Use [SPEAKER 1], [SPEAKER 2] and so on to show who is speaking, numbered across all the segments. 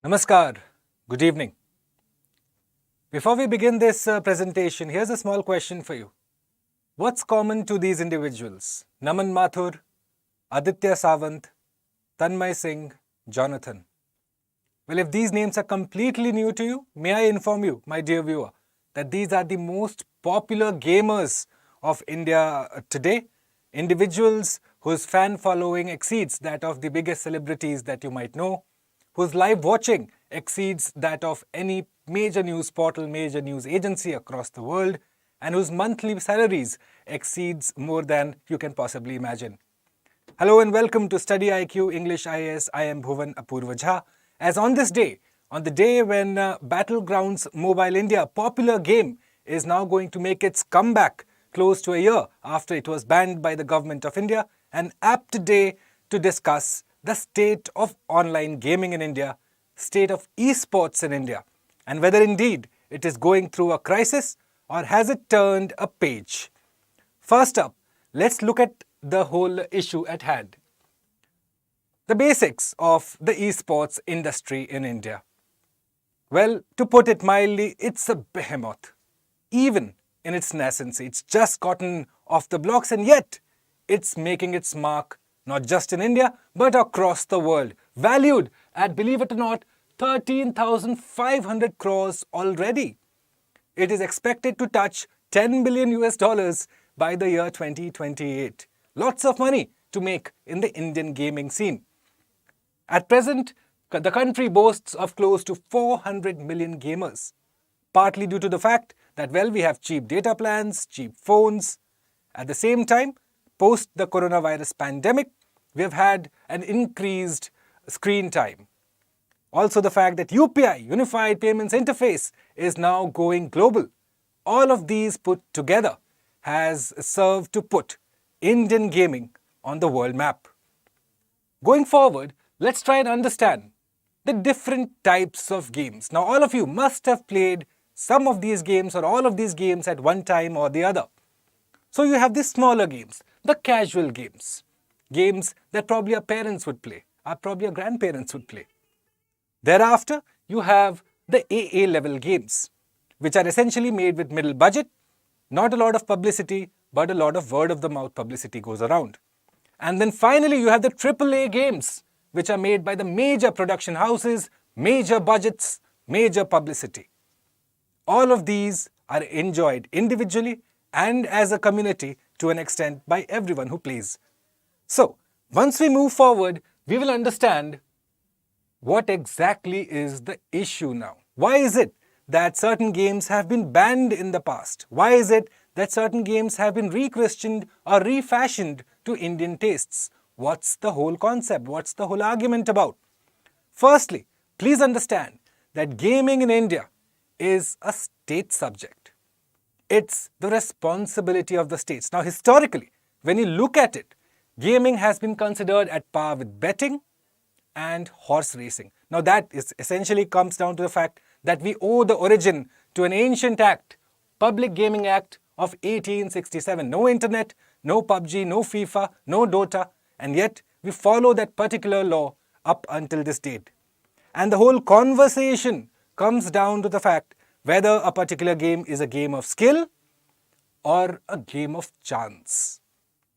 [SPEAKER 1] Namaskar. Good evening. Before we begin this presentation, here's a small question for you. What's common to these individuals? Naman Mathur, Aditya Sawant, Tanmay Singh, Jonathan. Well, if these names are completely new to you, may I inform you, my dear viewer, that these are the most popular gamers of India today. Individuals whose fan following exceeds that of the biggest celebrities that you might know, whose live watching exceeds that of any major news portal, major news agency across the world, and whose monthly salaries exceeds more than you can possibly imagine. Hello and welcome to StudyIQ English IAS. I am Bhuvan Apurva Jha. As on this day, on the day when Battlegrounds Mobile India, popular game, is now going to make its comeback close to a year after it was banned by the government of India, an apt day to discuss the state of online gaming in India, state of esports in India, and whether indeed it is going through a crisis or has it turned a page. First up, let's look at the whole issue at hand. The basics of the esports industry in India. Well, to put it mildly, it's a behemoth. Even in its nascency, it's just gotten off the blocks, and yet it's making its mark not just in India, but across the world. Valued at, believe it or not, 13,500 crores already. It is expected to touch 10 billion US dollars by the year 2028. Lots of money to make in the Indian gaming scene. At present, the country boasts of close to 400 million gamers, partly due to the fact that, well, we have cheap data plans, cheap phones. At the same time, post the coronavirus pandemic, we have had an increased screen time. Also the fact that UPI, Unified Payments Interface, is now going global. All of these put together has served to put Indian gaming on the world map. Going forward, let's try and understand the different types of games. Now, all of you must have played some of these games or all of these games at one time or the other. So you have the smaller games, the casual games, games that probably our parents would play, or probably our grandparents would play. Thereafter, you have the AA level games, which are essentially made with middle budget, not a lot of publicity, but a lot of word of the mouth publicity goes around. And then finally, you have the AAA games, which are made by the major production houses, major budgets, major publicity. All of these are enjoyed individually and as a community to an extent by everyone who plays. So, once we move forward, we will understand what exactly is the issue now. Why is it that certain games have been banned in the past? Why is it that certain games have been re-christened or refashioned to Indian tastes? What's the whole concept? What's the whole argument about? Firstly, please understand that gaming in India is a state subject. It's the responsibility of the states. Now, historically, when you look at it, gaming has been considered at par with betting and horse racing. Now, that is essentially comes down to the fact that we owe the origin to an ancient act, Public Gaming Act of 1867. No internet, no PUBG, no FIFA, no Dota, and yet we follow that particular law up until this date. And the whole conversation comes down to the fact whether a particular game is a game of skill or a game of chance.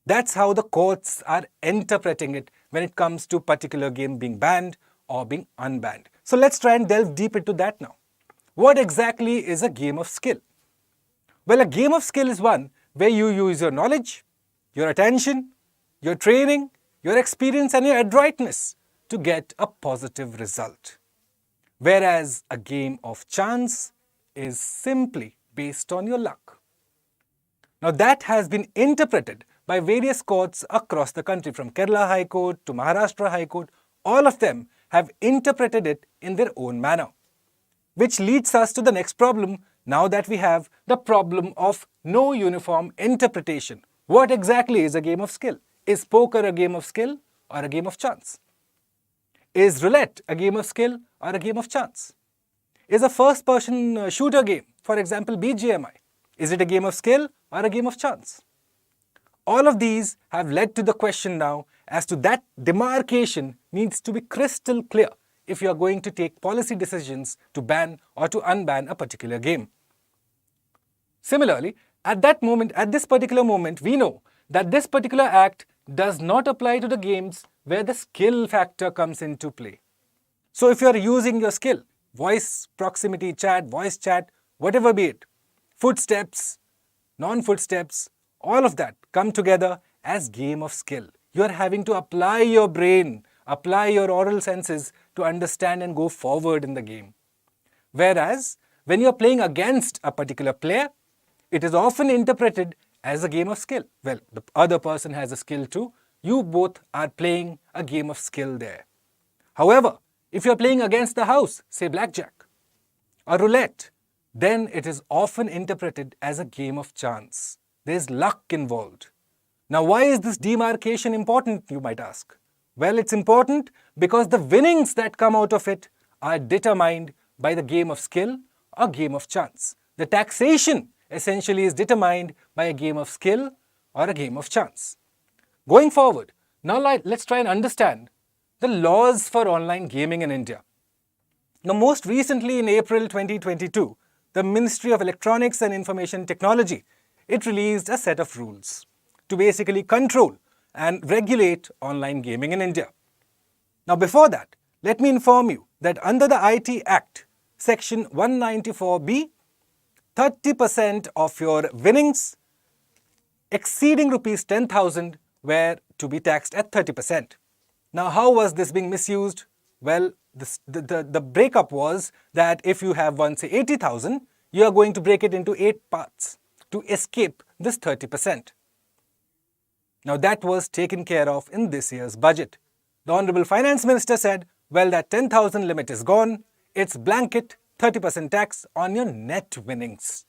[SPEAKER 1] That's how the courts are interpreting it when it comes to particular game being banned or being unbanned. So let's try and delve deep into that now. What exactly is a game of skill? Well, a game of skill is one where you use your knowledge, your attention, your training, your experience and your adroitness to get a positive result. Whereas a game of chance is simply based on your luck. Now that has been interpreted by various courts across the country, from Kerala High Court to Maharashtra High Court. All of them have interpreted it in their own manner. Which leads us to the next problem, now that we have the problem of no uniform interpretation. What exactly is a game of skill? Is poker a game of skill or a game of chance? Is roulette a game of skill or a game of chance? Is a first-person shooter game, for example BGMI, is it a game of skill or a game of chance? All of these have led to the question now as to that demarcation needs to be crystal clear if you are going to take policy decisions to ban or to unban a particular game. Similarly, at this particular moment, we know that this particular act does not apply to the games where the skill factor comes into play. So if you are using your skill, voice proximity chat, voice chat, whatever be it, footsteps, non-footsteps, all of that come together as game of skill. You are having to apply your brain, apply your oral senses to understand and go forward in the game. Whereas, when you are playing against a particular player, it is often interpreted as a game of skill. Well, the other person has a skill too. You both are playing a game of skill there. However, if you are playing against the house, say blackjack or roulette, then it is often interpreted as a game of chance. There is luck involved. Now, why is this demarcation important, you might ask? Well, it's important because the winnings that come out of it are determined by the game of skill or game of chance. The taxation essentially is determined by a game of skill or a game of chance. Going forward, now let's try and understand the laws for online gaming in India. Now, most recently in April 2022, the Ministry of Electronics and Information Technology, it released a set of rules to basically control and regulate online gaming in India. Now, before that, let me inform you that under the IT Act, Section 194B, 30% of your winnings exceeding rupees 10,000 were to be taxed at 30%. Now, how was this being misused? Well, the breakup was that if you have won, say, 80,000, you are going to break it into 8 parts to escape this 30%. Now, that was taken care of in this year's budget. The Honorable Finance Minister said, well, that 10,000 limit is gone. It's blanket 30% tax on your net winnings.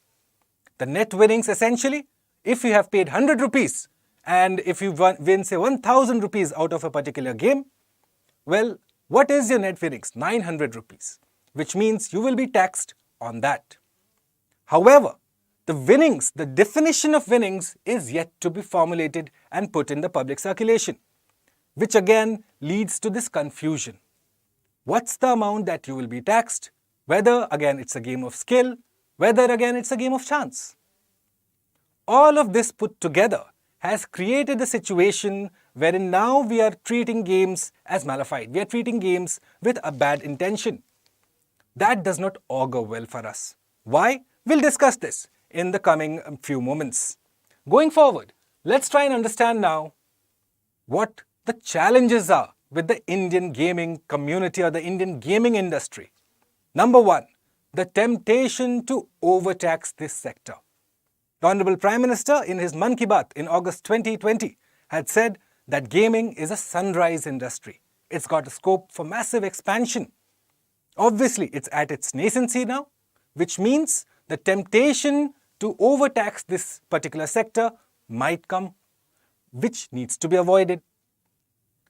[SPEAKER 1] The net winnings essentially, if you have paid 100 rupees and if you win, say, 1,000 rupees out of a particular game, well, what is your net winnings? 900 rupees, which means you will be taxed on that. However, the winnings, the definition of winnings is yet to be formulated and put in the public circulation, which again leads to this confusion. What's the amount that you will be taxed? Whether again it's a game of skill, whether again it's a game of chance. All of this put together has created a situation wherein now we are treating games as malified. We are treating games with a bad intention. That does not augur well for us. Why? We'll discuss this in the coming few moments. Going forward, let's try and understand now what the challenges are with the Indian gaming community or the Indian gaming industry. Number one, the temptation to overtax this sector. The Honorable Prime Minister in his Mann Ki Baat in August 2020 had said that gaming is a sunrise industry. It's got a scope for massive expansion. Obviously, it's at its nascency now, which means the temptation to overtax this particular sector might come, which needs to be avoided.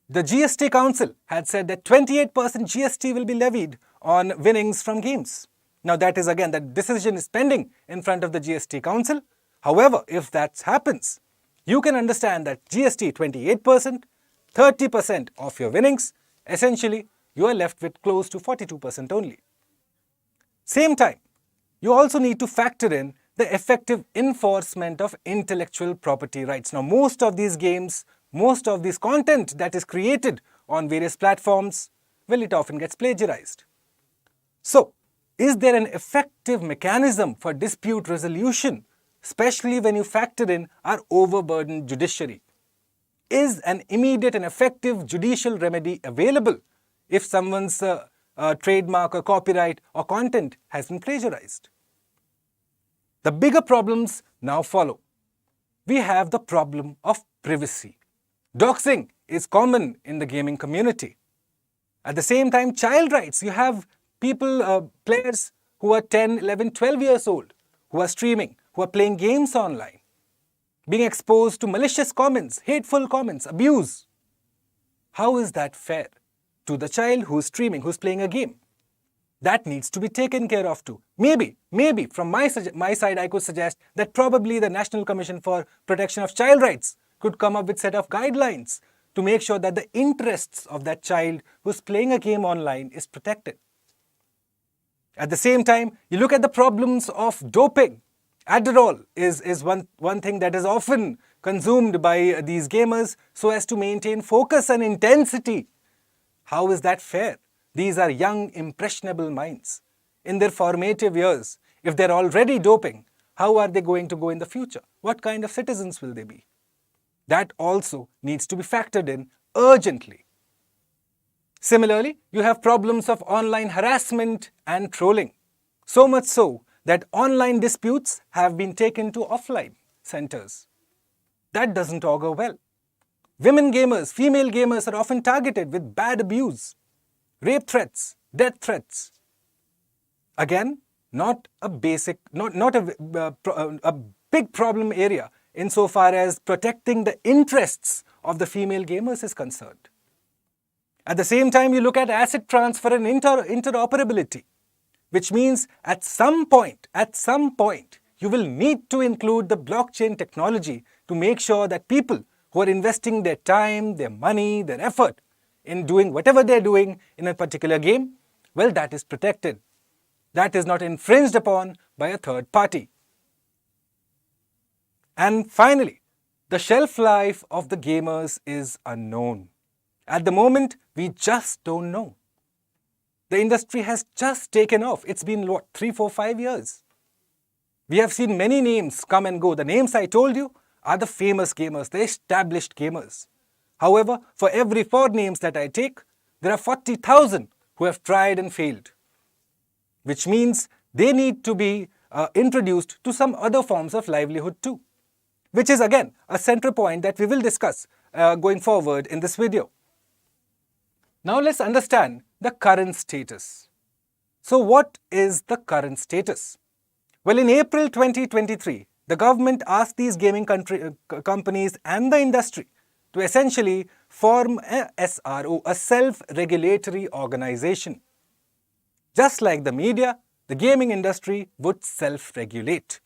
[SPEAKER 1] The GST Council had said that 28% GST will be levied on winnings from games. Now that is again, that decision is pending in front of the GST Council. However, if that happens, you can understand that GST 28%, 30% of your winnings, essentially you are left with close to 42% only. Same time, you also need to factor in the effective enforcement of intellectual property rights. Now, most of these games, most of this content that is created on various platforms, well, it often gets plagiarized. So, is there an effective mechanism for dispute resolution, especially when you factor in our overburdened judiciary? Is an immediate and effective judicial remedy available if someone's trademark or copyright or content has been plagiarized? The bigger problems now follow. We have the problem of privacy. Doxing is common in the gaming community. At the same time, child rights. You have people, players who are 10, 11, 12 years old, who are streaming, who are playing games online, being exposed to malicious comments, hateful comments, abuse. How is that fair to the child who's streaming, who's playing a game? That needs to be taken care of too. Maybe from my side, I could suggest that probably the National Commission for Protection of Child Rights could come up with a set of guidelines to make sure that the interests of that child who's playing a game online is protected. At the same time, you look at the problems of doping. Adderall is one thing that is often consumed by these gamers so as to maintain focus and intensity. How is that fair? These are young, impressionable minds. In their formative years, if they're already doping, how are they going to go in the future? What kind of citizens will they be? That also needs to be factored in urgently. Similarly, you have problems of online harassment and trolling. So much so that online disputes have been taken to offline centers. That doesn't augur well. Women gamers, female gamers are often targeted with bad abuse, rape threats, death threats. Again, not a big problem area insofar as protecting the interests of the female gamers is concerned. At the same time, you look at asset transfer and interoperability, which means at some point, you will need to include the blockchain technology to make sure that people who are investing their time, their money, their effort in doing whatever they're doing in a particular game, well, that is protected. That is not infringed upon by a third party. And finally, the shelf life of the gamers is unknown. At the moment, we just don't know. The industry has just taken off. It's been, 3, 4, 5 years. We have seen many names come and go. The names I told you are the famous gamers, the established gamers. However, for every 4 names that I take, there are 40,000 who have tried and failed, which means they need to be introduced to some other forms of livelihood too, which is again a central point that we will discuss going forward in this video. Now let's understand the current status. So what is the current status? Well, in April 2023, the government asked these gaming companies and the industry to essentially form a SRO, a self-regulatory organization. Just like the media, the gaming industry would self-regulate.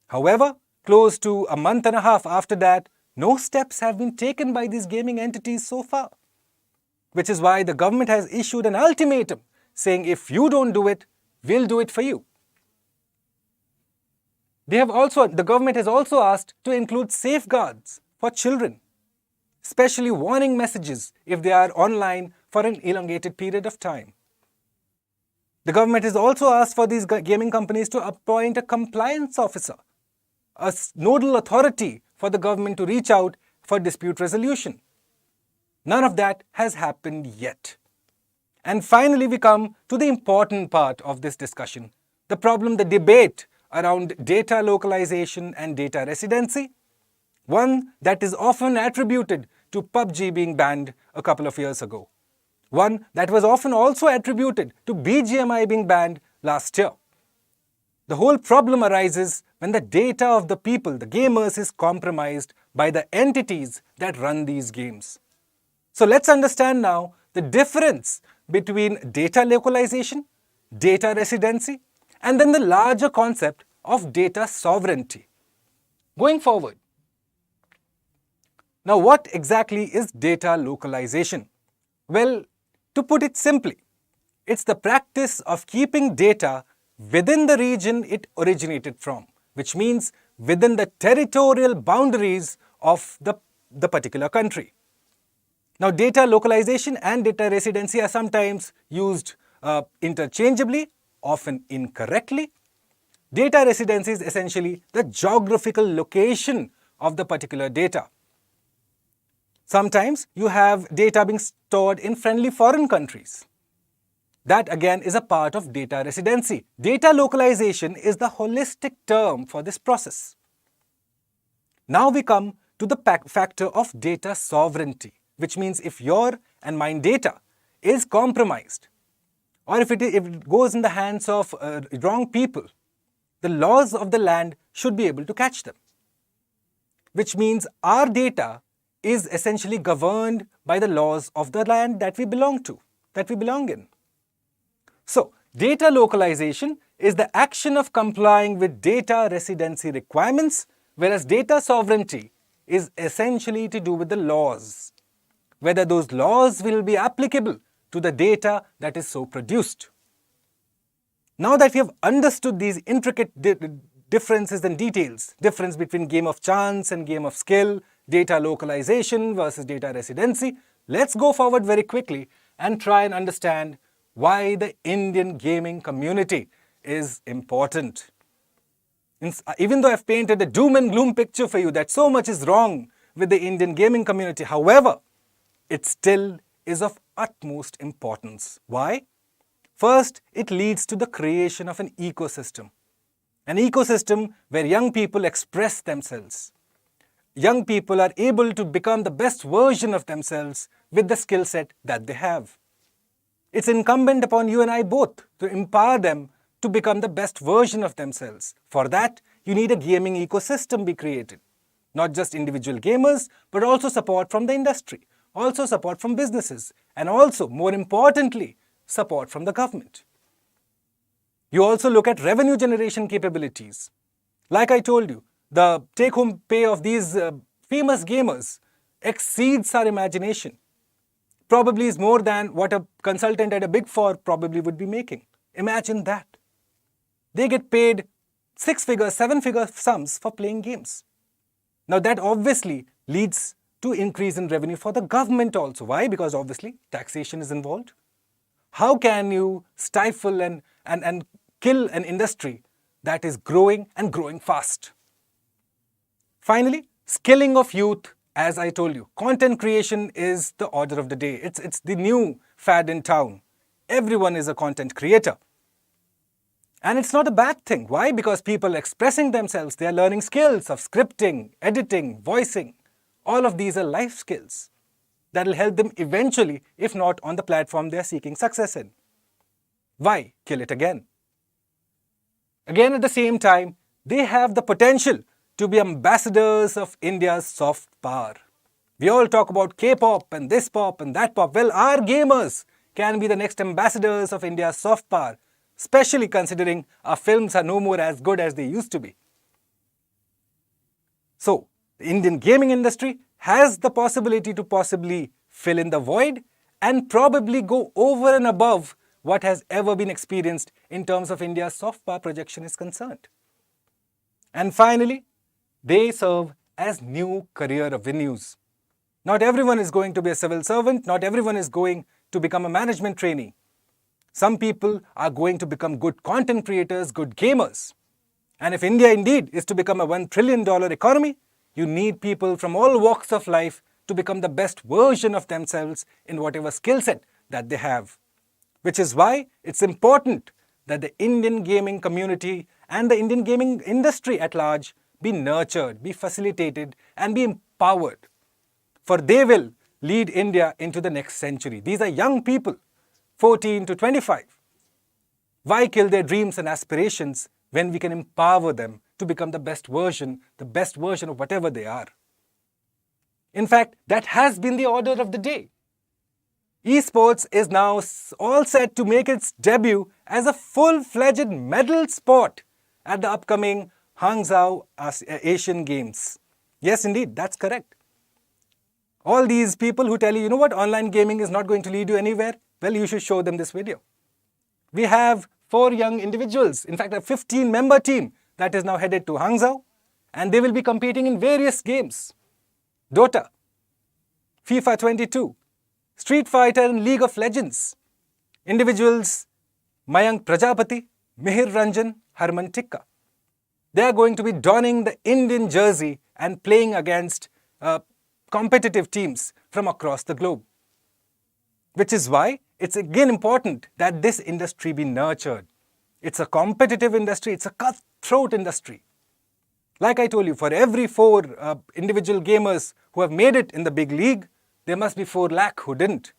[SPEAKER 1] However, close to a month and a half after that, no steps have been taken by these gaming entities so far. Which is why the government has issued an ultimatum saying if you don't do it, we'll do it for you. The government has also asked to include safeguards for children, especially warning messages if they are online for an elongated period of time. The government has also asked for these gaming companies to appoint a compliance officer, a nodal authority for the government to reach out for dispute resolution. None of that has happened yet. And finally, we come to the important part of this discussion, the debate around data localization and data residency, one that is often attributed to PUBG being banned a couple of years ago, one that was often also attributed to BGMI being banned last year. The whole problem arises when the data of the people, the gamers, is compromised by the entities that run these games. So let's understand now the difference between data localization, data residency, and then the larger concept of data sovereignty. Going forward, now what exactly is data localization? Well, to put it simply, it's the practice of keeping data within the region it originated from, which means within the territorial boundaries of the particular country. Now, data localization and data residency are sometimes used interchangeably, often incorrectly. Data residency is essentially the geographical location of the particular data. Sometimes you have data being stored in friendly foreign countries. That again is a part of data residency. Data localization is the holistic term for this process. Now we come to the factor of data sovereignty, which means if your and mine data is compromised, or if it goes in the hands of wrong people, the laws of the land should be able to catch them. Which means our data is essentially governed by the laws of the land that we belong to, that we belong in. So, data localization is the action of complying with data residency requirements, whereas data sovereignty is essentially to do with the laws. whether those laws will be applicable to the data that is so produced. Now that we have understood these intricate differences and details, difference between game of chance and game of skill, data localization versus data residency, let's go forward very quickly and try and understand why the Indian gaming community is important. Even though I've painted a doom and gloom picture for you that so much is wrong with the Indian gaming community, however, it still is of utmost importance. Why? First, it leads to the creation of an ecosystem where young people express themselves. Young people are able to become the best version of themselves with the skill set that they have. It's incumbent upon you and I both to empower them to become the best version of themselves. For that, you need a gaming ecosystem be created. Not just individual gamers, but also support from the industry, also support from businesses, and also, more importantly, support from the government. You also look at revenue generation capabilities. Like I told you, the take-home pay of these famous gamers exceeds our imagination. Probably is more than what a consultant at a Big Four probably would be making. Imagine that. They get paid 6-figure, 7-figure sums for playing games. Now that obviously leads to increase in revenue for the government also. Why? Because obviously taxation is involved. How can you stifle and kill an industry that is growing and growing fast? Finally, skilling of youth, as I told you, content creation is the order of the day. It's the new fad in town. Everyone is a content creator. And it's not a bad thing. Why? Because people are expressing themselves. They are learning skills of scripting, editing, voicing. All of these are life skills that will help them eventually, if not on the platform they are seeking success in. Why kill it again? Again, at the same time, they have the potential to be ambassadors of India's soft power. We all talk about K-pop and this pop and that pop. Well, our gamers can be the next ambassadors of India's soft power, especially considering our films are no more as good as they used to be. So, the Indian gaming industry has the possibility to possibly fill in the void and probably go over and above what has ever been experienced in terms of India's soft power projection is concerned. And finally, they serve as new career avenues. Not everyone is going to be a civil servant, not everyone is going to become a management trainee. Some people are going to become good content creators, good gamers. And if India indeed is to become a $1 trillion economy, you need people from all walks of life to become the best version of themselves in whatever skill set that they have. Which is why it's important that the Indian gaming community and the Indian gaming industry at large be nurtured, be facilitated, and be empowered. For they will lead India into the next century. These are young people, 14 to 25. Why kill their dreams and aspirations when we can empower them to become the best version of whatever they are? In fact, that has been the order of the day. Esports is now all set to make its debut as a full-fledged medal sport at the upcoming Hangzhou Asian Games. Yes, indeed, that's correct. All these people who tell you, you know what, online gaming is not going to lead you anywhere, well, you should show them this video. We have 4 young individuals, in fact, a 15-member team that is now headed to Hangzhou, and they will be competing in various games. Dota, FIFA 22, Street Fighter and League of Legends. Individuals Mayank Prajapati, Mihir Ranjan, Harman Tikka. They are going to be donning the Indian jersey and playing against competitive teams from across the globe. Which is why it's again important that this industry be nurtured. It's a competitive industry, it's a cutthroat industry. Like I told you, for every 4 individual gamers who have made it in the big league, there must be 4 lakh who didn't.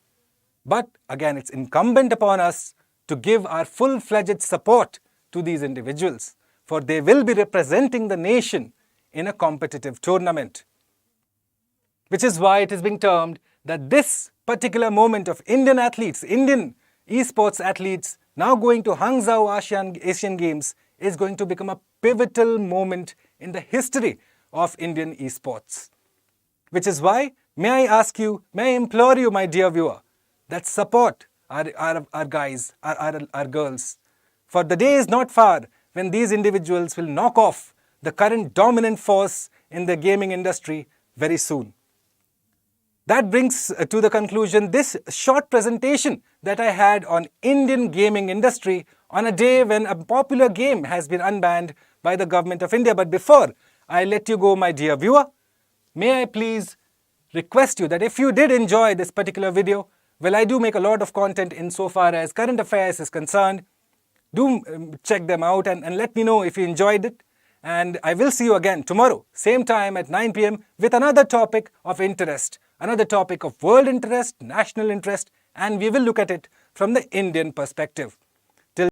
[SPEAKER 1] But again, it's incumbent upon us to give our full-fledged support to these individuals, for they will be representing the nation in a competitive tournament. Which is why it is being termed that this particular moment of Indian athletes, Indian esports athletes now going to Hangzhou Asian Games is going to become a pivotal moment in the history of Indian esports. Which is why May I ask you, may I implore you, my dear viewer, that support our guys, our girls. For the day is not far when these individuals will knock off the current dominant force in the gaming industry very soon. That brings to the conclusion this short presentation that I had on Indian gaming industry on a day when a popular game has been unbanned by the government of India. But before I let you go, my dear viewer, may I please request you that if you did enjoy this particular video, well, I do make a lot of content insofar as current affairs is concerned. Do check them out and let me know if you enjoyed it. And I will see you again tomorrow, same time at 9 p.m. with another topic of interest, another topic of world interest, national interest, and we will look at it from the Indian perspective.